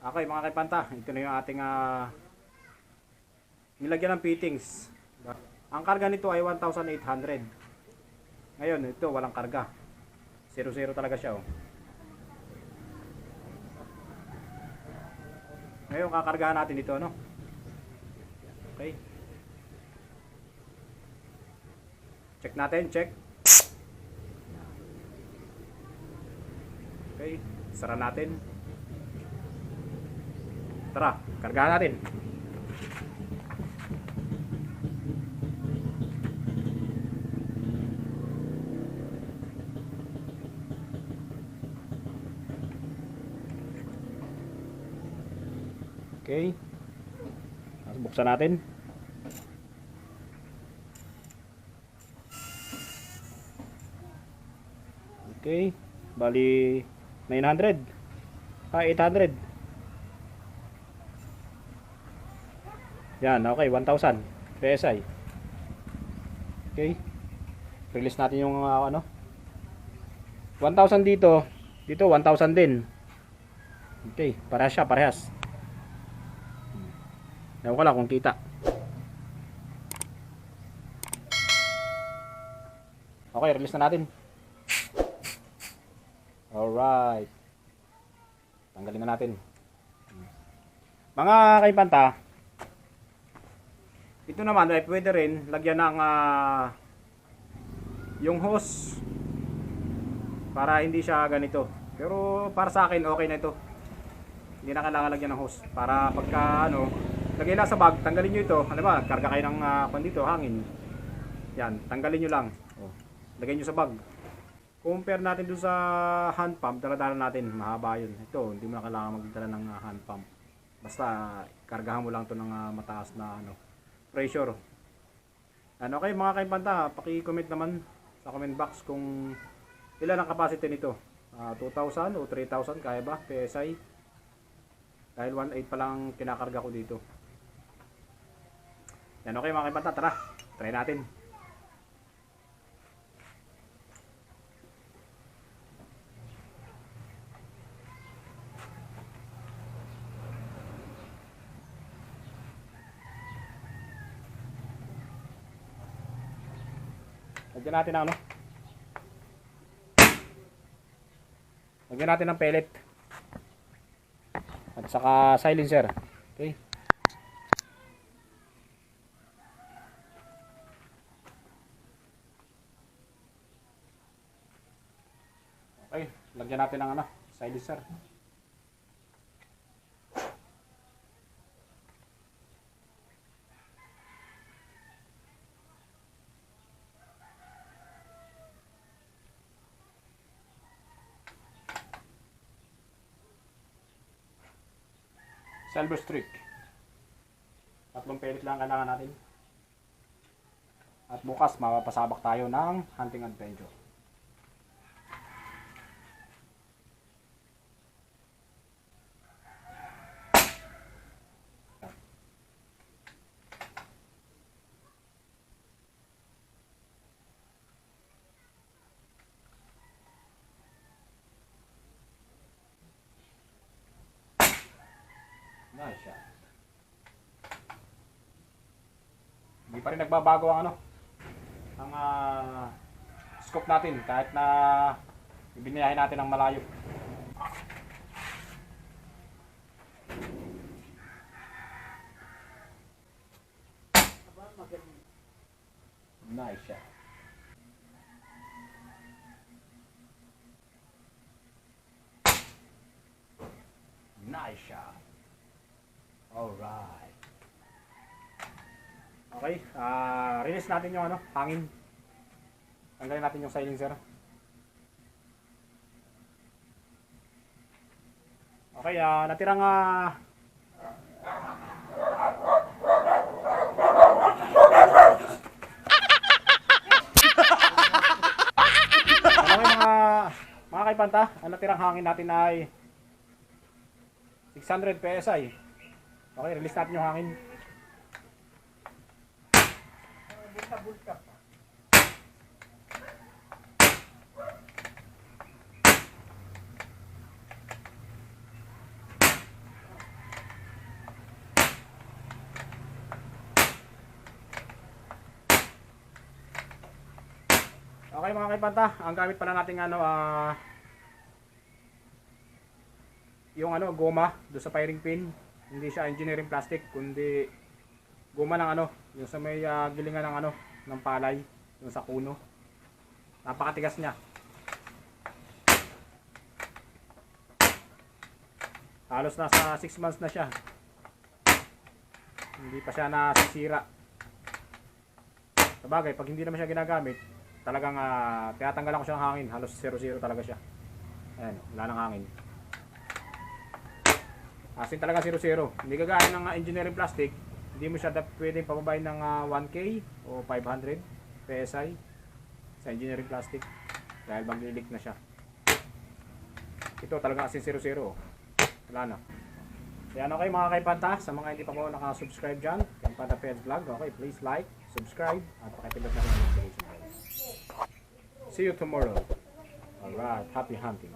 Okay mga kaipanta, ito na yung ating nilagyan ng fittings. Ang karga nito ay 1,800. Ngayon, ito walang karga. 0-0 talaga siya. Oh. Ngayon, kakargahan natin ito. No? Okay. Check natin, check. Okay, sara natin. Tara, kargahan natin. Okay. Buksan natin. Okay. Bali 900. 800. Yan, okay, 1,000 PSI. Okay. Release natin yung 1,000 dito. Dito 1,000 din. Okay, parehas siya, parehas. Ewan ko lang kung kita. Okay, release na natin. Alright. Tanggalin na natin. Mga kaipanta, ito naman ay pwede rin lagyan ng yung hose para hindi siya ganito. Pero para sa akin okay na ito. Hindi na kailangan lagyan ng hose para pagka lagay na sa bag, tanggalin nyo ito. Ano ba, karga kayo ng dito, hangin. Yan, tanggalin nyo lang. Oh, lagay nyo sa bag. Compare natin dun sa hand pump, dala-dala natin, mahaba yun. Ito, hindi mo na kailangan magdala ng hand pump. Basta, kargahan mo lang to ng mataas na pressure. Ano, okay mga kaipanta, paki-comment naman sa comment box kung ilan ang capacity nito. 2,000 o 3,000, kaya ba? PSI. Dahil 1.8 pa lang kinakarga ko dito. Yan, okay mga kaipanta, tara, try natin. Lagyan natin ng Lagyan natin ng pellet. At saka silencer. Okay. Okay, lagyan natin ng silencer. Silver streak. 3 pellet lang kailangan natin. At bukas mapapasabak tayo ng hunting adventure. Nice shot. Hindi pa rin nagbabago ang ang scope natin kahit na ibinayahin natin ng malayo. Nice shot. Nice shot. Alright. Okay, release natin yung hangin. Tanggalin natin yung silencer. Okay, natirang okay, mga kaipanta, ang natirang hangin natin ay 600 PSI. Okay, release natin yung hangin. Bulka-bulka. Okay mga kaipanta, ang gamit pala natin ano, yung ano, goma doon sa firing pin. Hindi siya engineering plastic, kundi goma ng ano, yung sa may gilingan ng ano, ng palay, yung sa kuno. Napakatigas niya. Halos nasa 6 months na siya. Hindi pa siya nasisira. Sabagay, pag hindi naman siya ginagamit, talagang tinatanggalan ko siya ng hangin. Halos 0-0 talaga siya. Ayan, wala nang hangin. Asin talaga 0-0. Hindi kagaya ng engineering plastic. Hindi mo siya pwedeng pababayin ng 1K o 500 PSI sa engineering plastic. Dahil maglilik na siya. Ito talaga asin 0-0. Wala na. Yan okay mga kaipanta. Sa mga hindi pa po nakasubscribe dyan, Kaipanta Pets Vlog, okay, please like, subscribe, at pakipindot na rin ang notification bell. See you tomorrow. Alright, happy hunting.